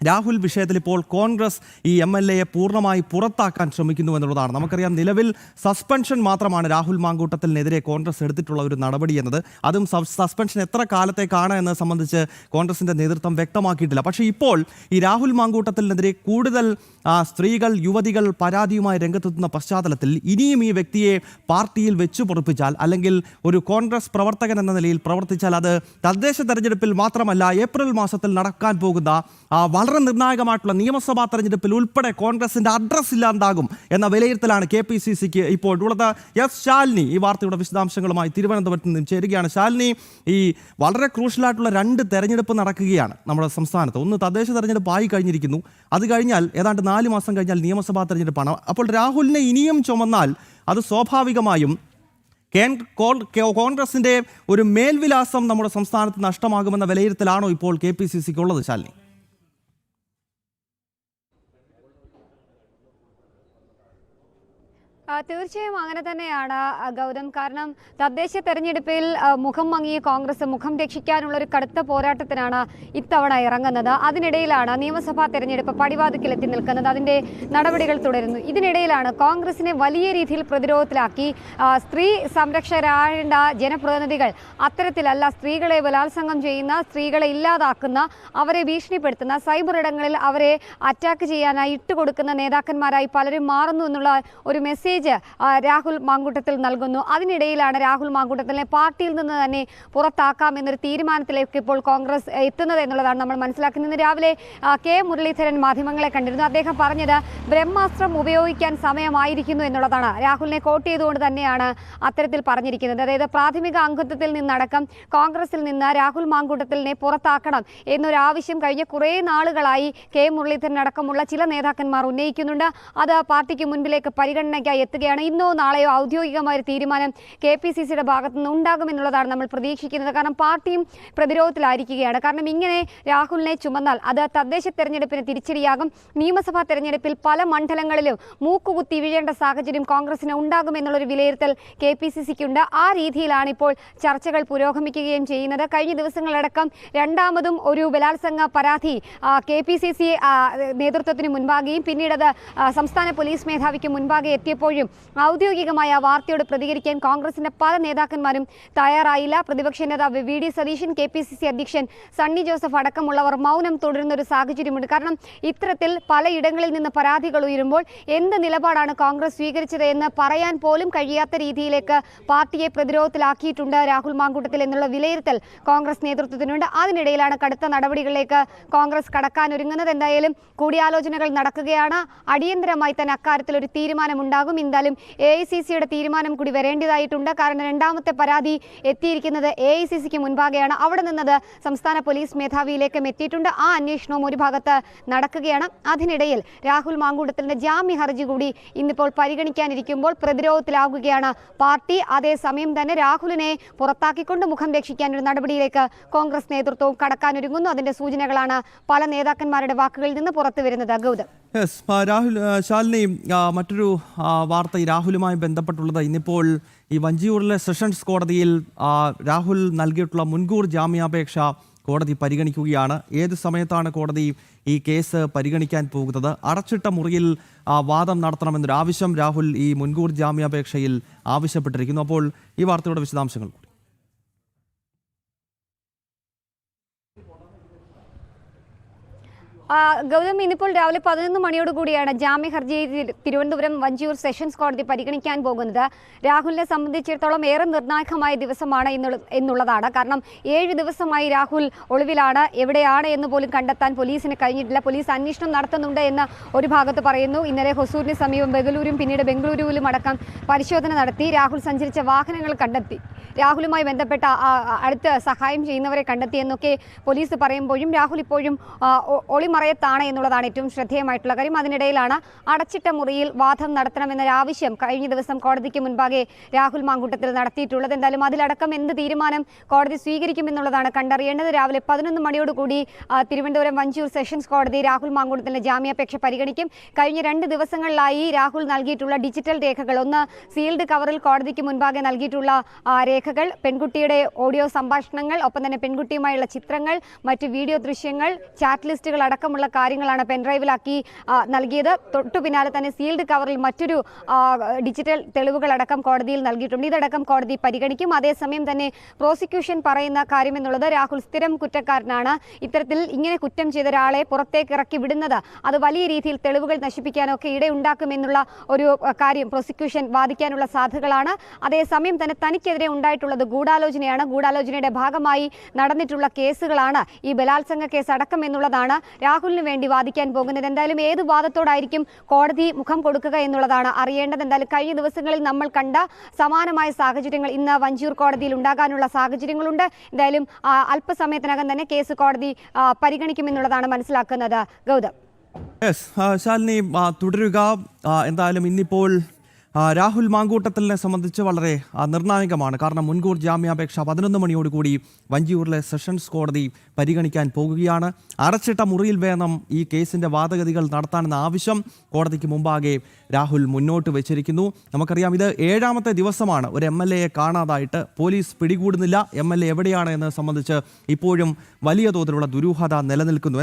രാഹുൽ വിഷയത്തിൽ ഇപ്പോൾ കോൺഗ്രസ് ഈ MLA-യെ പൂർണ്ണമായി പുറത്താക്കാൻ ശ്രമിക്കുന്നു എന്നുള്ളതാണ്. നമുക്കറിയാം, നിലവിൽ സസ്പെൻഷൻ മാത്രമാണ് രാഹുൽ മാങ്കൂട്ടത്തിനെതിരെ കോൺഗ്രസ് എടുത്തിട്ടുള്ള ഒരു നടപടി എന്നത്. അതും സസ്പെൻഷൻ എത്ര കാലത്തേക്കാണ് എന്നത് സംബന്ധിച്ച് കോൺഗ്രസിന്റെ നേതൃത്വം വ്യക്തമാക്കിയിട്ടില്ല. പക്ഷേ ഇപ്പോൾ ഈ രാഹുൽ മാങ്കൂട്ടത്തിനെതിരെ കൂടുതൽ സ്ത്രീകൾ, യുവതികൾ പരാതിയുമായി രംഗത്തെത്തുന്ന പശ്ചാത്തലത്തിൽ ഇനിയും ഈ വ്യക്തിയെ പാർട്ടിയിൽ വെച്ചു പൊറുപ്പിച്ചാൽ, അല്ലെങ്കിൽ ഒരു കോൺഗ്രസ് പ്രവർത്തകൻ എന്ന നിലയിൽ പ്രവർത്തിച്ചാൽ, അത് തദ്ദേശ തെരഞ്ഞെടുപ്പിൽ മാത്രമല്ല ഏപ്രിൽ മാസത്തിൽ നടക്കാൻ പോകുന്ന വളരെ നിർണായകമായിട്ടുള്ള നിയമസഭാ തെരഞ്ഞെടുപ്പിൽ ഉൾപ്പെടെ കോൺഗ്രസിന്റെ അഡ്രസ് ഇല്ലാണ്ടാകും എന്ന വിലയിരുത്തലാണ് KPCCക്ക് ഇപ്പോൾ ഉള്ളത്. എസ് ശാലിനി ഈ വാർത്തയുടെ വിശദാംശങ്ങളുമായി തിരുവനന്തപുരത്ത് നിന്നും ചേരുകയാണ്. ശാലിനി, ഈ വളരെ ക്രൂഷ്യലായിട്ടുള്ള 2 തെരഞ്ഞെടുപ്പ് നടക്കുകയാണ് നമ്മുടെ സംസ്ഥാനത്ത്. ഒന്ന് തദ്ദേശ തെരഞ്ഞെടുപ്പ് ആയി കഴിഞ്ഞിരിക്കുന്നു. അത് കഴിഞ്ഞാൽ ഏതാണ്ട് 4 മാസം കഴിഞ്ഞാൽ നിയമസഭാ തെരഞ്ഞെടുപ്പാണ്. അപ്പോൾ രാഹുലിനെ ഇനിയും ചുമന്നാൽ അത് സ്വാഭാവികമായും കോൺഗ്രസിന്റെ ഒരു മേൽവിലാസം നമ്മുടെ സംസ്ഥാനത്ത് നഷ്ടമാകുമെന്ന വിലയിരുത്തലാണോ ഇപ്പോൾ KPCCക്ക് ഉള്ളത്? ശാലിനി, തീർച്ചയായും അങ്ങനെ തന്നെയാണ് ഗൗതം. കാരണം തദ്ദേശ തെരഞ്ഞെടുപ്പിൽ മുഖം മങ്ങിയ കോൺഗ്രസ് മുഖം രക്ഷിക്കാനുള്ള ഒരു കടുത്ത പോരാട്ടത്തിനാണ് ഇത്തവണ ഇറങ്ങുന്നത്. അതിനിടയിലാണ് നിയമസഭാ തെരഞ്ഞെടുപ്പ് പടിവാതിക്കൽ എത്തി നിൽക്കുന്നത്. അതിൻ്റെ നടപടികൾ തുടരുന്നു. ഇതിനിടയിലാണ് കോൺഗ്രസിനെ വലിയ രീതിയിൽ പ്രതിരോധത്തിലാക്കി സ്ത്രീ സംരക്ഷകരാകേണ്ട ജനപ്രതിനിധികൾ അത്തരത്തിലല്ല, സ്ത്രീകളെ ബലാത്സംഗം ചെയ്യുന്ന, സ്ത്രീകളെ ഇല്ലാതാക്കുന്ന, അവരെ ഭീഷണിപ്പെടുത്തുന്ന, സൈബർ ഇടങ്ങളിൽ അവരെ അറ്റാക്ക് ചെയ്യാനായി ഇട്ടുകൊടുക്കുന്ന നേതാക്കന്മാരായി പലരും മാറുന്നു എന്നുള്ള ഒരു മെസ്സേജ് രാഹുൽ മാങ്കൂട്ടത്തിൽ നൽകുന്നു. അതിനിടയിലാണ് രാഹുൽ മാങ്കൂട്ടത്തിനെ പാർട്ടിയിൽ നിന്ന് തന്നെ പുറത്താക്കാം എന്നൊരു തീരുമാനത്തിലേക്ക് ഇപ്പോൾ കോൺഗ്രസ് എത്തുന്നത് എന്നുള്ളതാണ് നമ്മൾ മനസ്സിലാക്കുന്നത്. രാവിലെ കെ മുരളീധരൻ മാധ്യമങ്ങളെ കണ്ടിരുന്നു. അദ്ദേഹം പറഞ്ഞത് ബ്രഹ്മാസ്ത്രം ഉപയോഗിക്കാൻ സമയമായിരിക്കുന്നു എന്നുള്ളതാണ്. രാഹുലിനെ കോട്ട് ചെയ്തുകൊണ്ട് തന്നെയാണ് അത്തരത്തിൽ പറഞ്ഞിരിക്കുന്നത്. അതായത് പ്രാഥമിക അംഗത്വത്തിൽ നിന്നടക്കം കോൺഗ്രസിൽ നിന്ന് രാഹുൽ മാങ്കൂട്ടത്തിനെ പുറത്താക്കണം എന്നൊരാവശ്യം കഴിഞ്ഞ കുറേ നാളുകളായി കെ മുരളീധരൻ അടക്കമുള്ള ചില നേതാക്കന്മാർ ഉന്നയിക്കുന്നുണ്ട്. അത് പാർട്ടിക്ക് മുൻപിലേക്ക് പരിഗണനയ്ക്കായി എത്തുകയാണ്. ഇന്നോ നാളെയോ ഔദ്യോഗികമായ ഒരു തീരുമാനം KPCCയുടെ ഭാഗത്തു നിന്ന് ഉണ്ടാകുമെന്നുള്ളതാണ് നമ്മൾ പ്രതീക്ഷിക്കുന്നത്. കാരണം പാർട്ടിയും പ്രതിരോധത്തിലായിരിക്കുകയാണ്. കാരണം ഇങ്ങനെ രാഹുലിനെ ചുമന്നാൽ അത് തദ്ദേശ തെരഞ്ഞെടുപ്പിന് തിരിച്ചടിയാകും. നിയമസഭാ തെരഞ്ഞെടുപ്പിൽ പല മണ്ഡലങ്ങളിലും മൂക്കുകുത്തി വീഴേണ്ട സാഹചര്യം കോൺഗ്രസിന് ഉണ്ടാകുമെന്നുള്ളൊരു വിലയിരുത്തൽ KPCCക്കുണ്ട്. ആ രീതിയിലാണ് ഇപ്പോൾ ചർച്ചകൾ പുരോഗമിക്കുകയും ചെയ്യുന്നത്. കഴിഞ്ഞ ദിവസങ്ങളടക്കം രണ്ടാമതും ഒരു ബലാത്സംഗ പരാതി KPCC നേതൃത്വത്തിന് മുൻപാകെയും പിന്നീടത് സംസ്ഥാന പോലീസ് മേധാവിക്ക് മുൻപാകെ എത്തിയപ്പോഴും ഔദ്യോഗികമായ വാർത്തയോട് പ്രതികരിക്കാൻ കോൺഗ്രസിന്റെ പല നേതാക്കന്മാരും തയ്യാറായില്ല. പ്രതിപക്ഷ നേതാവ് VD സതീശൻ, KPCC അധ്യക്ഷൻ സണ്ണി ജോസഫ് അടക്കമുള്ളവർ മൗനം തുടരുന്ന ഒരു സാഹചര്യമുണ്ട്. കാരണം ഇത്തരത്തിൽ പലയിടങ്ങളിൽ നിന്ന് പരാതികൾ ഉയരുമ്പോൾ എന്ത് നിലപാടാണ് കോൺഗ്രസ് സ്വീകരിച്ചത് എന്ന് പറയാൻ പോലും കഴിയാത്ത രീതിയിലേക്ക് പാർട്ടിയെ പ്രതിരോധത്തിലാക്കിയിട്ടുണ്ട് രാഹുൽ മാങ്കൂട്ടത്തിൽ എന്നുള്ള വിലയിരുത്തൽ കോൺഗ്രസ് നേതൃത്വത്തിനുണ്ട്. അതിനിടയിലാണ് കടുത്ത നടപടികളിലേക്ക് കോൺഗ്രസ് കടക്കാനൊരുങ്ങുന്നത്. എന്തായാലും കൂടിയാലോചനകൾ നടക്കുകയാണ്. അടിയന്തരമായി തന്നെ അക്കാര്യത്തിൽ ഒരു തീരുമാനമുണ്ടാകും. എന്തായാലും AICCയുടെ തീരുമാനം കൂടി വരേണ്ടതായിട്ടുണ്ട്. കാരണം രണ്ടാമത്തെ പരാതി എത്തിയിരിക്കുന്നത് AICCക്ക് മുൻപാകെയാണ്. അവിടെ നിന്നത് സംസ്ഥാന പോലീസ് മേധാവിയിലേക്കും എത്തിയിട്ടുണ്ട്. ആ അന്വേഷണവും ഒരു ഭാഗത്ത് നടക്കുകയാണ്. അതിനിടയിൽ രാഹുൽ മാങ്കൂട്ടത്തിന്റെ ജാമ്യ ഹർജി കൂടി ഇന്നിപ്പോൾ പരിഗണിക്കാനിരിക്കുമ്പോൾ പ്രതിരോധത്തിലാകുകയാണ് പാർട്ടി. അതേസമയം തന്നെ രാഹുലിനെ പുറത്താക്കിക്കൊണ്ട് മുഖം രക്ഷിക്കാൻ ഒരു നടപടിയിലേക്ക് കോൺഗ്രസ് നേതൃത്വവും കടക്കാനൊരുങ്ങുന്നു. അതിന്റെ സൂചനകളാണ് പല നേതാക്കന്മാരുടെ വാക്കുകളിൽ നിന്ന് പുറത്തു വരുന്നത്. ഗൗതം, രാഹുൽ, ശാലിനി, മറ്റൊരു വാർത്ത ഈ രാഹുലുമായി ബന്ധപ്പെട്ടുള്ളത്. ഇന്നിപ്പോൾ ഈ വഞ്ചിയൂരിലെ സെഷൻസ് കോടതിയിൽ രാഹുൽ നൽകിയിട്ടുള്ള മുൻകൂർ ജാമ്യാപേക്ഷ കോടതി പരിഗണിക്കുകയാണ്. ഏത് സമയത്താണ് കോടതി ഈ കേസ് പരിഗണിക്കാൻ പോകുന്നത്? അടച്ചിട്ട മുറിയിൽ വാദം നടത്തണമെന്നൊരു ആവശ്യം രാഹുൽ ഈ മുൻകൂർ ജാമ്യാപേക്ഷയിൽ ആവശ്യപ്പെട്ടിരിക്കുന്നു. അപ്പോൾ ഈ വാർത്തയുടെ വിശദാംശങ്ങൾ കൂടി. ഗൗതം, ഇന്നിപ്പോൾ രാവിലെ 11 മണിയോട് കൂടിയാണ് ജാമ്യ ഹർജി തിരുവനന്തപുരം വഞ്ചിയൂർ സെഷൻസ് കോടതി പരിഗണിക്കാൻ പോകുന്നത്. രാഹുലിനെ സംബന്ധിച്ചിടത്തോളം ഏറെ നിർണായകമായ ദിവസമാണ് എന്നുള്ളതാണ്. കാരണം 7 ദിവസമായി രാഹുൽ ഒളിവിലാണ്. എവിടെയാണ് എന്ന് പോലും കണ്ടെത്താൻ പോലീസിന് കഴിഞ്ഞിട്ടില്ല. പോലീസ് അന്വേഷണം നടത്തുന്നുണ്ട് എന്ന് ഒരു ഭാഗത്ത് പറയുന്നു. ഇന്നലെ ഹൊസൂരിന് സമീപം ബംഗളൂരും പിന്നീട് ബംഗളൂരുവിലും അടക്കം പരിശോധന നടത്തി. രാഹുൽ സഞ്ചരിച്ച വാഹനങ്ങൾ കണ്ടെത്തി. രാഹുലുമായി ബന്ധപ്പെട്ട അടുത്ത് സഹായം ചെയ്യുന്നവരെ കണ്ടെത്തിയെന്നൊക്കെ പോലീസ് പറയുമ്പോഴും രാഹുൽ ഇപ്പോഴും ഒളിമറയത്താണ് എന്നുള്ളതാണ് ഏറ്റവും ശ്രദ്ധേയമായിട്ടുള്ള കാര്യം. അതിനിടയിലാണ് അടച്ചിട്ട മുറിയിൽ വാദം നടത്തണമെന്നൊരാവശ്യം കഴിഞ്ഞ ദിവസം കോടതിക്ക് മുൻപാകെ രാഹുൽ മാങ്കൂട്ടത്തിൽ നടത്തിയിട്ടുള്ളത്. എന്തായാലും അതിലടക്കം എന്ത് തീരുമാനം കോടതി സ്വീകരിക്കുമെന്നുള്ളതാണ് കണ്ടറിയേണ്ടത്. രാവിലെ 11 മണിയോടുകൂടി തിരുവനന്തപുരം വഞ്ചിയൂർ സെഷൻസ് കോടതി രാഹുൽ മാങ്കൂട്ടത്തിന്റെ ജാമ്യാപേക്ഷ പരിഗണിക്കും. കഴിഞ്ഞ 2 ദിവസങ്ങളിലായി രാഹുൽ നൽകിയിട്ടുള്ള ഡിജിറ്റൽ രേഖകൾ, ഒന്ന് സീൽഡ് കവറിൽ കോടതിക്ക് മുൻപാകെ നൽകിയിട്ടുള്ള രേഖകൾ, പെൺകുട്ടിയുടെ ഓഡിയോ സംഭാഷണങ്ങൾ, ഒപ്പം തന്നെ പെൺകുട്ടിയുമായുള്ള ചിത്രങ്ങൾ, മറ്റ് വീഡിയോ ദൃശ്യങ്ങൾ, ചാറ്റ് ലിസ്റ്റുകൾ അടക്കം അടക്കമുള്ള കാര്യങ്ങളാണ് പെൻഡ്രൈവിലാക്കി നൽകിയത്. തൊട്ടു പിന്നാലെ തന്നെ സീൽഡ് കവറിൽ മറ്റൊരു ഡിജിറ്റൽ തെളിവുകളടക്കം കോടതിയിൽ നൽകിയിട്ടുണ്ട്. ഇതടക്കം കോടതി പരിഗണിക്കും. അതേസമയം തന്നെ പ്രോസിക്യൂഷൻ പറയുന്ന കാര്യമെന്നുള്ളത് രാഹുൽ സ്ഥിരം കുറ്റക്കാരനാണ്. ഇത്തരത്തിൽ ഇങ്ങനെ കുറ്റം ചെയ്ത ഒരാളെ പുറത്തേക്ക് ഇറക്കി വിടുന്നത് അത് വലിയ രീതിയിൽ തെളിവുകൾ നശിപ്പിക്കാനൊക്കെ ഇടയുണ്ടാക്കുമെന്നുള്ള ഒരു കാര്യം പ്രോസിക്യൂഷൻ വാദിക്കാനുള്ള സാധ്യതകളാണ്. അതേസമയം തന്നെ തനിക്കെതിരെ ഉണ്ടായിട്ടുള്ളത് ഗൂഢാലോചനയാണ്. ഗൂഢാലോചനയുടെ ഭാഗമായി നടന്നിട്ടുള്ള കേസുകളാണ് ഈ ബലാത്സംഗ കേസ് അടക്കം എന്നുള്ളതാണ് രാഹുലിന് വേണ്ടി വാദിക്കാൻ പോകുന്നത്. എന്തായാലും ഏത് വാദത്തോടായിരിക്കും കോടതി മുഖം കൊടുക്കുക എന്നുള്ളതാണ് അറിയേണ്ടത്. എന്തായാലും കഴിഞ്ഞ ദിവസങ്ങളിൽ നമ്മൾ കണ്ട സമാനമായ സാഹചര്യങ്ങൾ ഇന്ന് വഞ്ചിയൂർ കോടതിയിൽ ഉണ്ടാകാനുള്ള സാഹചര്യങ്ങളുണ്ട്. എന്തായാലും അല്പസമയത്തിനകം തന്നെ കേസ് കോടതി പരിഗണിക്കുമെന്നുള്ളതാണ് മനസ്സിലാക്കുന്നത്. ഗൗതം. ശാലിനി തുടരുക. എന്തായാലും ഇന്നിപ്പോൾ രാഹുൽ മാങ്കൂട്ടത്തിലിനെ സംബന്ധിച്ച് വളരെ നിർണായകമാണ്. കാരണം മുൻകൂർ ജാമ്യാപേക്ഷ 11 മണിയോടുകൂടി വഞ്ചിയൂരിലെ സെഷൻസ് കോടതി പരിഗണിക്കാൻ പോകുകയാണ്. അടച്ചിട്ട മുറിയിൽ വേണം ഈ കേസിൻ്റെ വാദഗതികൾ നടത്താനെന്ന ആവശ്യം കോടതിക്ക് മുമ്പാകെ രാഹുൽ മുന്നോട്ട് വെച്ചിരിക്കുന്നു. നമുക്കറിയാം, ഇത് 7ാമത്തെ ദിവസമാണ് ഒരു MLA കാണാതായിട്ട്. പോലീസ് പിടികൂടുന്നില്ല. MLA എവിടെയാണ് എന്നത് സംബന്ധിച്ച് ഇപ്പോഴും വലിയ തോതിലുള്ള ദുരൂഹത നിലനിൽക്കുന്നു.